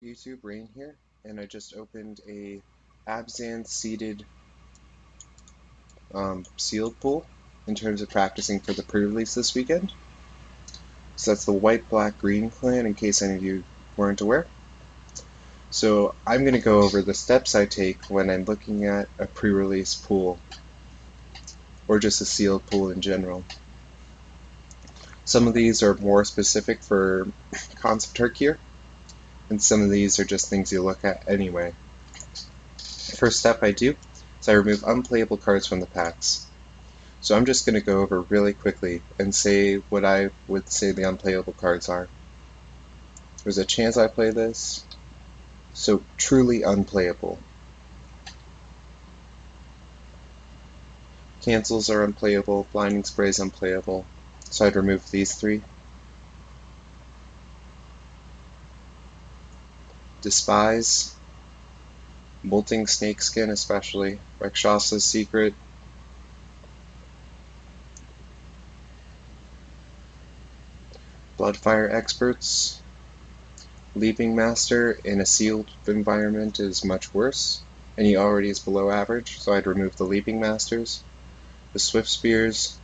YouTube, Rain here, and I just opened a Abzan seeded sealed pool in terms of practicing for the pre-release this weekend. So that's the white, black, green clan in case any of you weren't aware. So I'm going to go over the steps I take when I'm looking at a pre-release pool or just a sealed pool in general. Some of these are more specific for concept art gear, and some of these are just things you look at anyway. First step I do is I remove unplayable cards from the packs. So I'm just going to go over really quickly and say what I would say the unplayable cards are. There's a chance I play this, so truly unplayable. Cancels are unplayable, blinding spray is unplayable, so I'd remove these three. Despise, Molting Snakeskin especially, Rakshasa's Secret, Bloodfire Experts, Leaping Master in a sealed environment is much worse, and he already is below average, so I'd remove the Leaping Masters, the Swift Spears,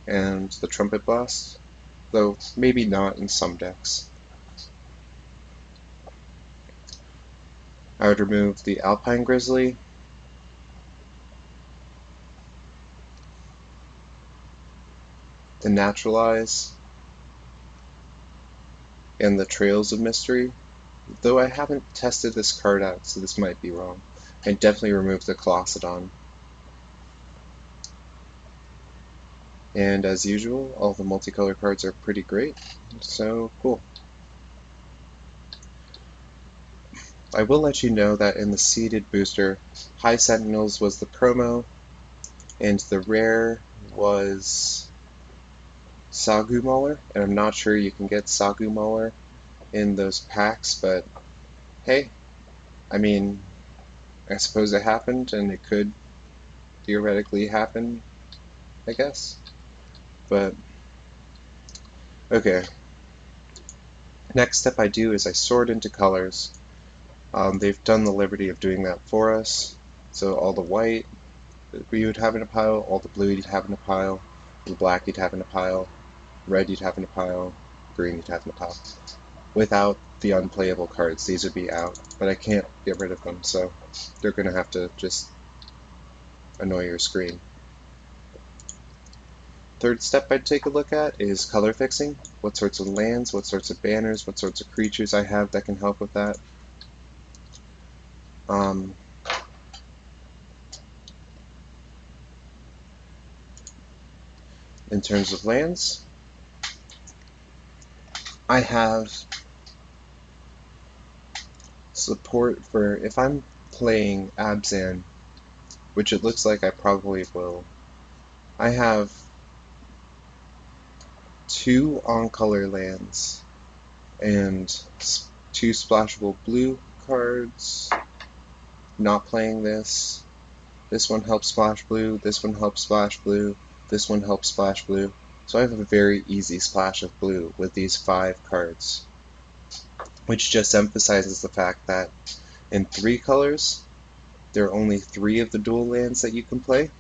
and the Trumpet Blast, though maybe not in some decks. I would remove the Alpine Grizzly, the Naturalize, and the Trails of Mystery, though I haven't tested this card out, so this might be wrong. I'd definitely remove the Colossedon. And as usual, all the multicolor cards are pretty great, so cool. I will let you know that in the seeded booster, High Sentinels was the promo, and the rare was Sagu Mauler, and I'm not sure you can get Sagu Mauler in those packs, but hey, I mean, I suppose it happened, and it could theoretically happen, I guess. But, okay. Next step I do is I sort into colors. They've done the liberty of doing that for us. So all the white you would have in a pile, all the blue you'd have in a pile, the black you'd have in a pile, red you'd have in a pile, green you'd have in a pile. Without the unplayable cards, these would be out, but I can't get rid of them, so they're going to have to just annoy your screen. Third step I'd take a look at is color fixing. What sorts of lands, what sorts of banners, what sorts of creatures I have that can help with that. In terms of lands, I have support for, if I'm playing Abzan, which it looks like I probably will, I have 2 on-color lands and 2 splashable blue cards. Not playing this. This one helps splash blue, this one helps splash blue, this one helps splash blue. So I have a very easy splash of blue with these 5 cards, which just emphasizes the fact that in 3 colors, there are only 3 of the dual lands that you can play,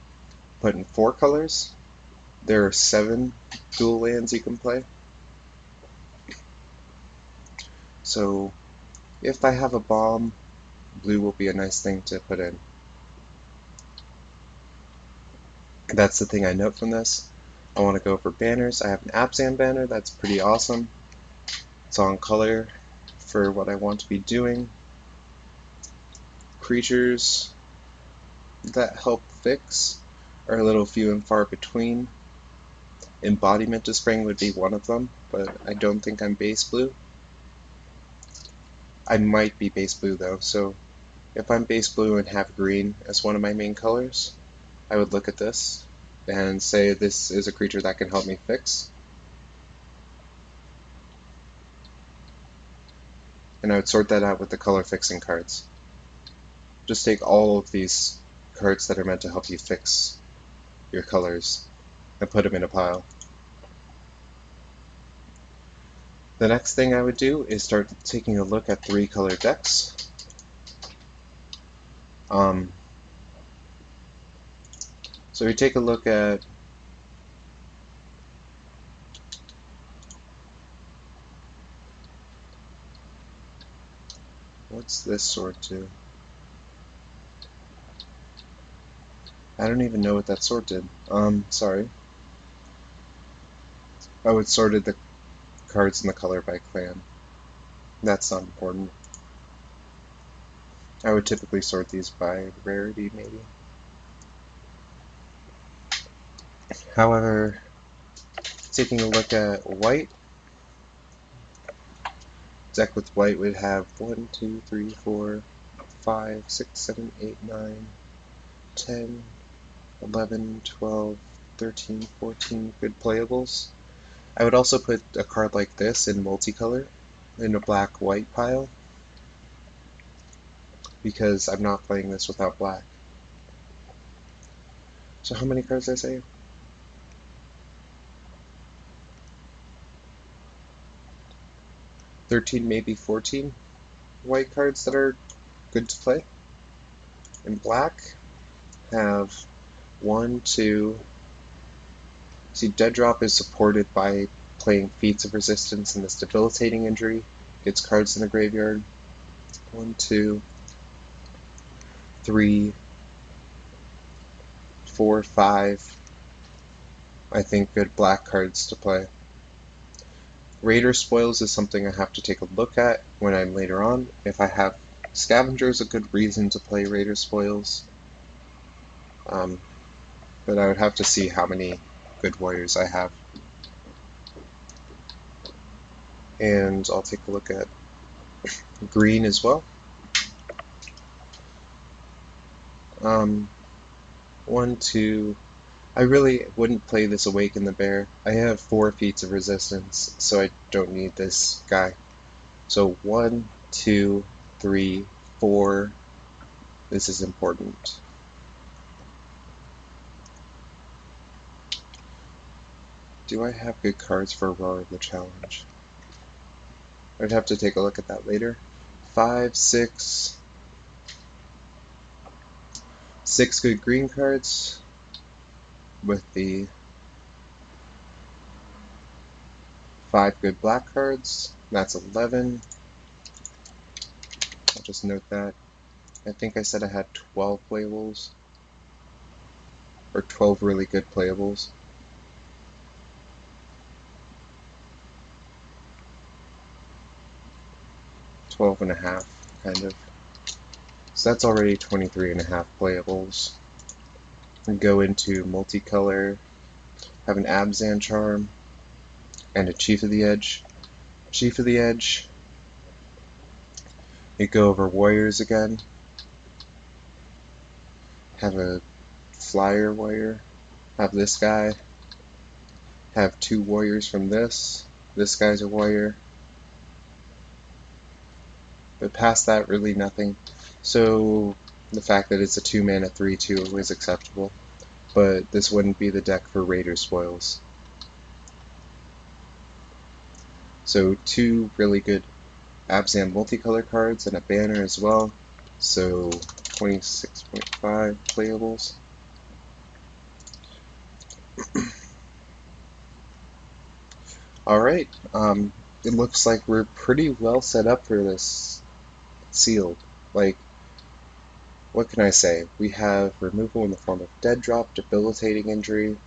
but in 4 colors, there are 7 dual lands you can play. So if I have a bomb, blue will be a nice thing to put in. That's the thing I note from this. I want to go for banners. I have an Abzan banner that's pretty awesome. It's on color for what I want to be doing. Creatures that help fix are a little few and far between. Embodiment of Spring would be one of them, but I don't think I'm base blue. I might be base blue though, so if I'm base blue and have green as one of my main colors, I would look at this and say this is a creature that can help me fix. And I would sort that out with the color fixing cards. Just take all of these cards that are meant to help you fix your colors and put them in a pile. The next thing I would do is start taking a look at 3-color decks. So we take a look at what's this sort to? I don't even know what that sort did. Sorry. Oh, it sorted the cards in the color by clan. That's not important. I would typically sort these by rarity, maybe. However, taking a look at white, deck with white would have 1, 2, 3, 4, 5, 6, 7, 8, 9, 10, 11, 12, 13, 14 good playables. I would also put a card like this in multicolor in a black-white pile because I'm not playing this without black. So how many cards did I say? 13, maybe 14 white cards that are good to play. In black, have 1, 2. See, Dead Drop is supported by playing Feats of Resistance and this debilitating injury. Gets cards in the graveyard. 1, 2, 3, 4, 5. I think good black cards to play. Raider Spoils is something I have to take a look at when I'm later on. If I have Scavenger is a good reason to play Raider Spoils. But I would have to see how many good warriors I have. And I'll take a look at green as well. 1, 2. I really wouldn't play this Awaken the Bear. I have 4 Feats of Resistance, so I don't need this guy. So 1, 2, 3, 4. This is important. Do I have good cards for Roar of the Challenge? I'd have to take a look at that later. 5, 6. 6 good green cards with the 5 good black cards. That's 11. I'll just note that. I think I said I had 12 playables. Or 12 really good playables. 12 and a half, kind of. So that's already 23 and a half playables. And go into multicolor, have an Abzan charm, and a Chief of the Edge. Chief of the Edge, you go over warriors again, have a flyer warrior, have this guy, have 2 warriors from this guy's a warrior, but past that really nothing. So the fact that it's a 2-mana 3/2 is acceptable, but this wouldn't be the deck for Raider Spoils. So 2 really good Abzan multicolor cards and a banner as well, so 26.5 playables. Alright, it looks like we're pretty well set up for this sealed. Like, what can I say? We have removal in the form of Dead Drop, debilitating injury,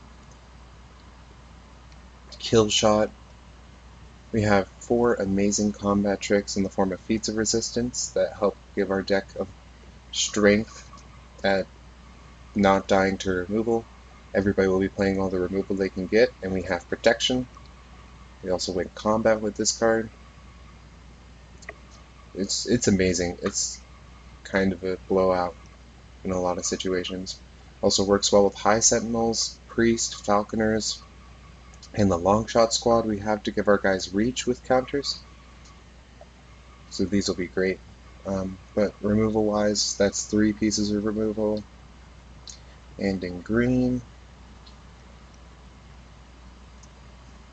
kill shot. We have 4 amazing combat tricks in the form of Feats of Resistance that help give our deck of strength at not dying to removal. Everybody will be playing all the removal they can get, and we have protection. We also win combat with this card. It's amazing. It's kind of a blowout in a lot of situations. Also works well with High Sentinels, Priest, Falconers, and the Longshot squad we have to give our guys reach with counters. So these will be great. But removal wise, that's 3 pieces of removal. And in green,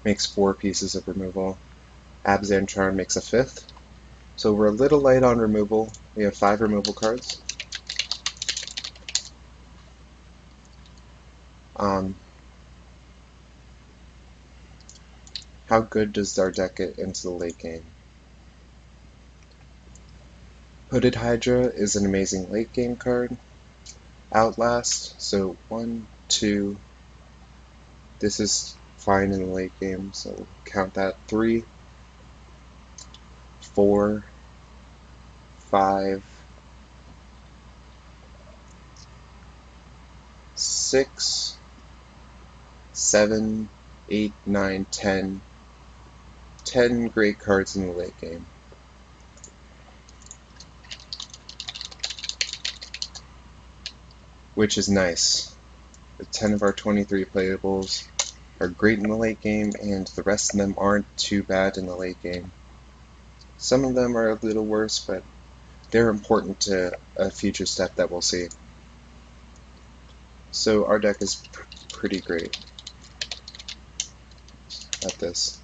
makes 4 pieces of removal. Abzan Charm makes a 5th. So we're a little light on removal. We have 5 removal cards. How good does our deck get into the late game? Hooded Hydra is an amazing late game card. Outlast, so 1, 2. This is fine in the late game, so count that. 3, 4, 5, 6, 7, 8, 9, 10. 10 great cards in the late game. Which is nice. The 10 of our 23 playables are great in the late game, and the rest of them aren't too bad in the late game. Some of them are a little worse, but they're important to a future step that we'll see. So our deck is pretty great at this.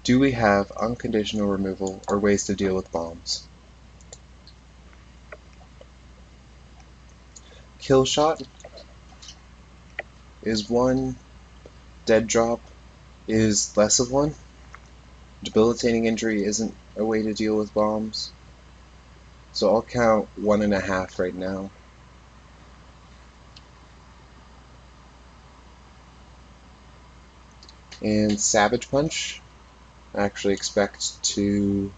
Do we have unconditional removal or ways to deal with bombs? Kill Shot is one. Dead Drop is less of one. Debilitating Injury isn't a way to deal with bombs. So I'll count 1.5 right now. And Savage Punch, I actually expect to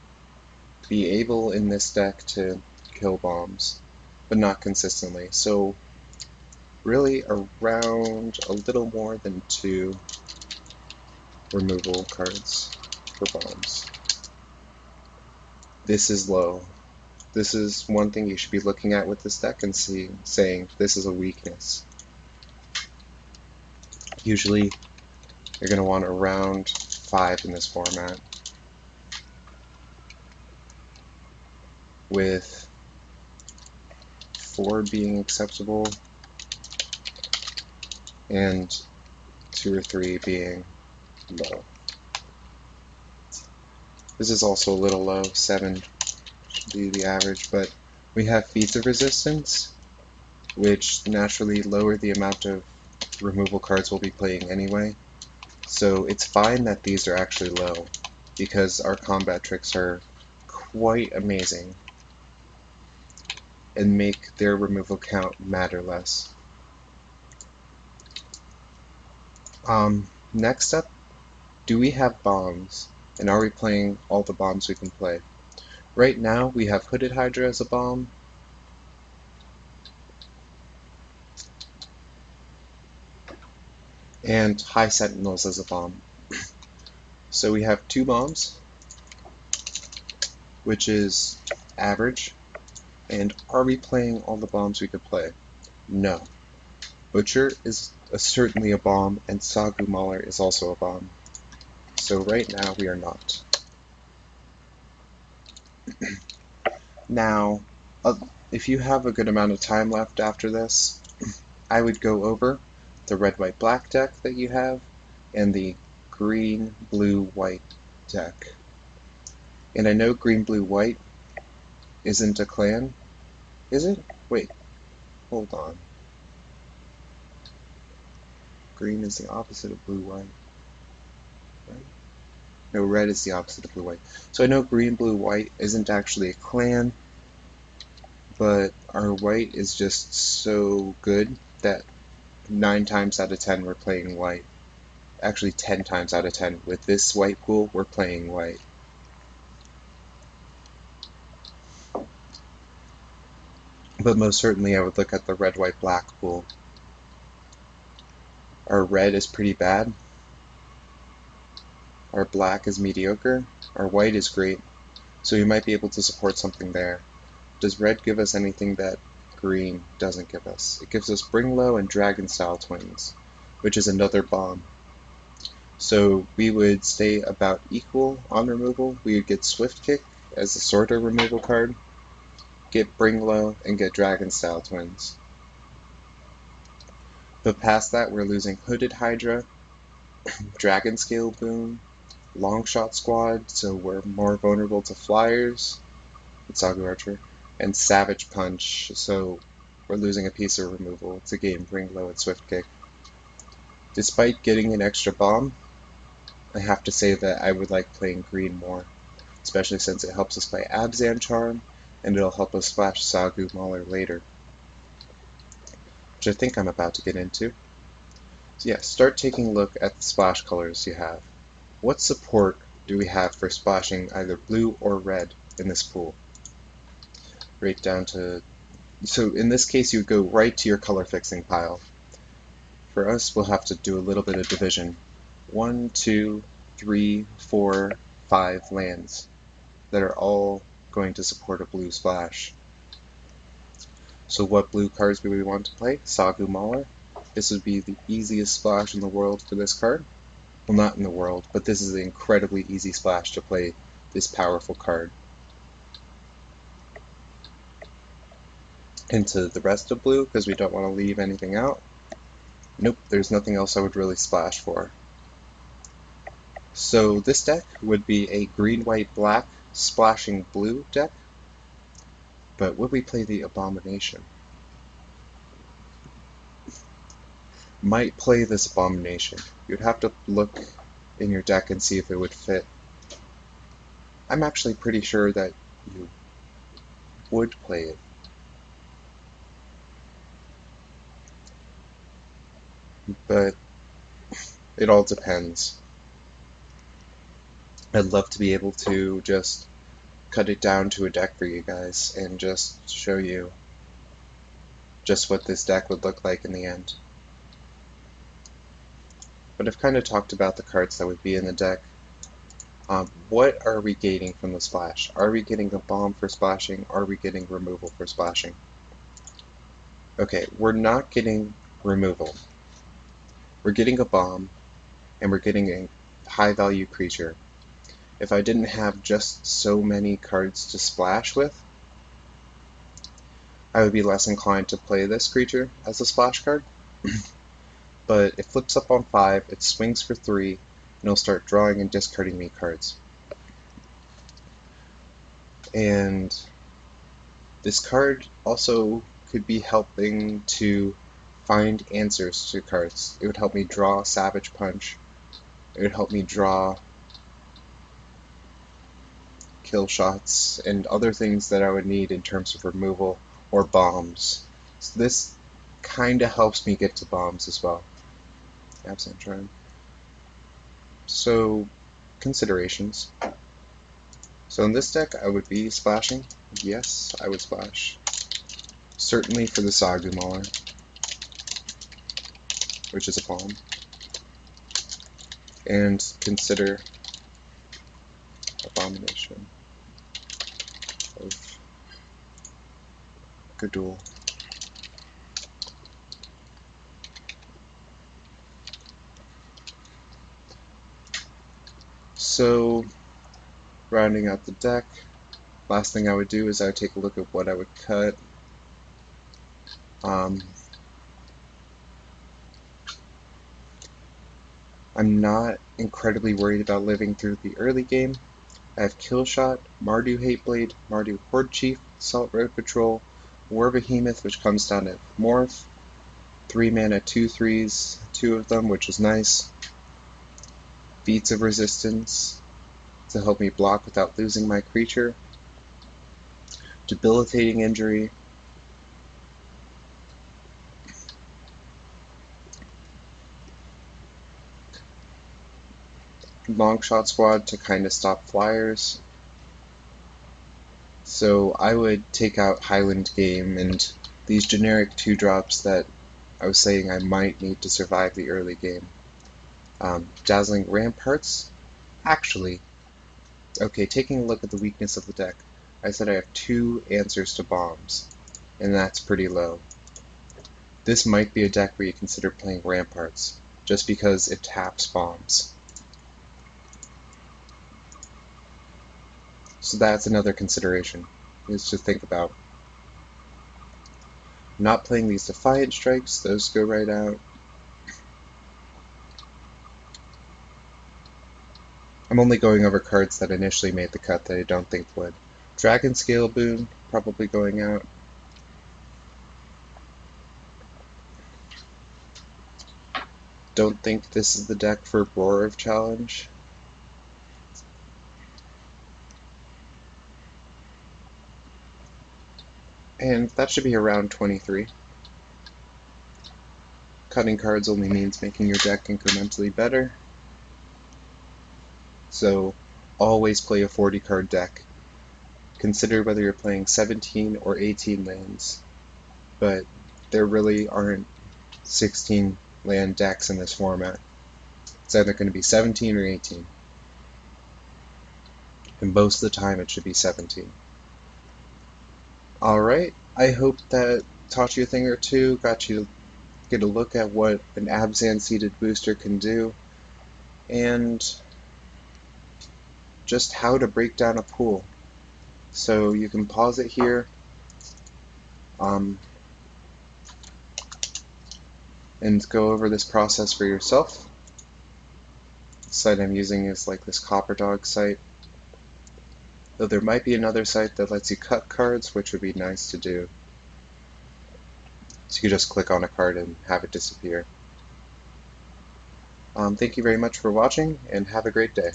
be able in this deck to kill bombs, but not consistently. So really around a little more than 2 removal cards for bombs. This is low. This is one thing you should be looking at with this deck and saying this is a weakness. Usually you're going to want around 5 in this format, with 4 being acceptable and 2 or 3 being low. This is also a little low, 7 should be the average, but we have Feats of Resistance, which naturally lower the amount of removal cards we'll be playing anyway. So it's fine that these are actually low, because our combat tricks are quite amazing and make their removal count matter less. Next up, do we have bombs, and are we playing all the bombs we can play? Right now we have Hooded Hydra as a bomb, and High Sentinels as a bomb. So we have 2 bombs, which is average. And are we playing all the bombs we could play? No. Butcher is certainly a bomb, and Sagu Mauler is also a bomb. So right now we are not. Now, if you have a good amount of time left after this, I would go over the red, white, black deck that you have and the green, blue, white deck. And I know green, blue, white isn't a clan, is it? Wait, hold on. Green is the opposite of blue, white, right? No, red is the opposite of blue, white. So I know green, blue, white isn't actually a clan, but our white is just so good that 9 times out of 10 we're playing white. Actually 10 times out of 10 with this white pool we're playing white. But most certainly I would look at the red, white, black pool. Our red is pretty bad. Our black is mediocre. Our white is great. So you might be able to support something there. Does red give us anything that green doesn't give us? It gives us Bring Low and Dragon Style Twins, which is another bomb. So we would stay about equal on removal. We would get Swift Kick as a sort of removal card, get Bring Low, and get Dragon Style Twins. But past that, we're losing Hooded Hydra, Dragon Scale Boom, Long Shot Squad, so we're more vulnerable to flyers, with Sagu Archer, and Savage Punch, so we're losing a piece of removal to gain Bring Low and Swift Kick. Despite getting an extra bomb, I have to say that I would like playing green more, especially since it helps us play Abzan Charm, and it'll help us splash Sagu Mauler later, which I think I'm about to get into. So yeah, start taking a look at the splash colors you have. What support do we have for splashing either blue or red in this pool? Right down to, so in this case you would go right to your color fixing pile. For us, we'll have to do a little bit of division. 1, 2, 3, 4, 5 lands that are all going to support a blue splash. So what blue cards do we want to play? Sagu Mauler. This would be the easiest splash in the world for this card. Well, not in the world, but this is an incredibly easy splash to play this powerful card. Into the rest of blue, because we don't want to leave anything out. Nope, there's nothing else I would really splash for. So this deck would be a green, white, black, splashing blue deck. But would we play the Abomination? Might play this Abomination. You'd have to look in your deck and see if it would fit. I'm actually pretty sure that you would play it. But it all depends. I'd love to be able to just cut it down to a deck for you guys and just show you just what this deck would look like in the end. But I've kind of talked about the cards that would be in the deck. What are we gaining from the splash? Are we getting a bomb for splashing? Are we getting removal for splashing? Okay, we're not getting removal. We're getting a bomb, and we're getting a high value creature. If I didn't have just so many cards to splash with, I would be less inclined to play this creature as a splash card. But it flips up on 5, it swings for 3, and it'll start drawing and discarding me cards. And this card also could be helping to find answers to cards. It would help me draw Savage Punch. It would help me draw kill shots and other things that I would need in terms of removal or bombs. So this kind of helps me get to bombs as well. Absent Charm. So, considerations. So in this deck, I would be splashing. Yes, I would splash. Certainly for the Sagu Mauler, which is a bomb. And consider Abomination of Gadul. So, rounding out the deck, last thing I would do is I would take a look at what I would cut. I'm not incredibly worried about living through the early game. I have Killshot, Mardu Hateblade, Mardu Horde Chief, Salt Road Patrol, War Behemoth, which comes down to Morph, 3 mana 2/3s, 2 of them, which is nice. Beats of Resistance to help me block without losing my creature. Debilitating Injury. Long Shot Squad to kind of stop flyers. So I would take out Highland Game and these generic 2-drops that I was saying I might need to survive the early game. Dazzling Ramparts. Actually, okay, taking a look at the weakness of the deck, I said I have 2 answers to bombs, and that's pretty low. This might be a deck where you consider playing Ramparts, just because it taps bombs. So that's another consideration, is to think about. I'm not playing these Defiant Strikes, those go right out. I'm only going over cards that initially made the cut that I don't think would. Dragon Scale Boon, probably going out. Don't think this is the deck for Roar of Challenge. And that should be around 23. Cutting cards only means making your deck incrementally better. So always play a 40 card deck. Consider whether you're playing 17 or 18 lands, but there really aren't 16 land decks in this format. It's either going to be 17 or 18. And most of the time it should be 17. Alright, I hope that taught you a thing or two, got you to get a look at what an Abzan seeded booster can do, and just how to break down a pool. So you can pause it here and go over this process for yourself. The site I'm using is like this Copper Dog site, though there might be another site that lets you cut cards, which would be nice to do. So you can just click on a card and have it disappear. Thank you very much for watching, and have a great day.